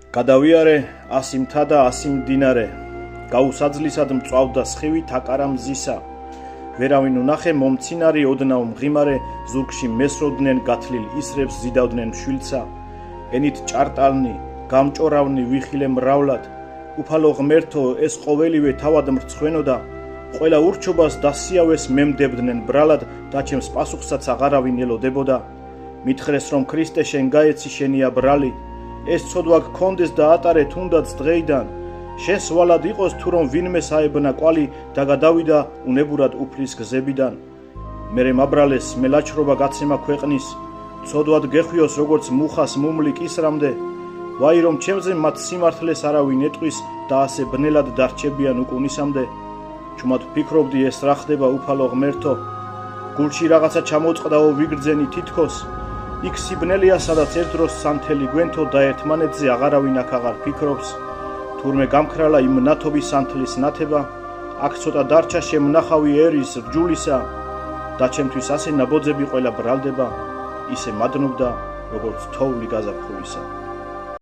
გადავიარე 100 მთა და 100 მდინარე, გაუსაძლისად მწვავდა სხივი თაკარა მზისა. ვერავინ უნახე მომცინარი ოდნავ მღიმარე, ზურგში მესროდნენ გათლილ ისრებს ზიდავდნენ მშვილცა. ენით ჭარტალნი, გამჭორავნი ვიხილე მრავლად, უფალო ღმერთო ეს ყოველივე თავად მრცხვენოდა, ყველა ურჩობას დასიავეს მემდებდნენ ბრალად და ჩემს პასუხსაც აღარავინ ელოდებოდა. მითხრეს რომ ქრისტე შენ გაეცი შენია ბრალი, ეს ცოდვა გქონდეს და ატარე თუნდაც დღეიდან, შენს ვალად იყოს თუ რომ ვინმე საებნა კვალი და გადავიდა უნებურად უფლის გზებიდან. მერე მაბრალეს მე ლაჩრობა გაცემა ქვეყნის, ცოდვად გეხვიოს როგორც მუხას მუმლი კისრამდე, ვაი რომ ჩემზე მათ სიმართლეს არავინ ეტყვის და ასე ბნელად დარჩებიან უკუნისამდე. ჩუმად ვფიქრობდი ეს რა ხდება უფალო ღმერთო, გულში რაღაცა ჩამოწყდაო ვიგრძენი თითქოს, იქ სიბნელია სადაც ერთ დროს სანთელი გვენთო და ერთმანეთზე აღარავინ აქ აღარ ფიქრობს. თურმე გამქრალა იმ ნათობის სანთლის ნათება, აქ ცოტა დარჩა შემნახავი ერის რჯულისა და ჩემთვის ასე ნაბოძები ყველა ბრალდება, ისე მადნობდა როგორც თოვლი გაზაფხულისა.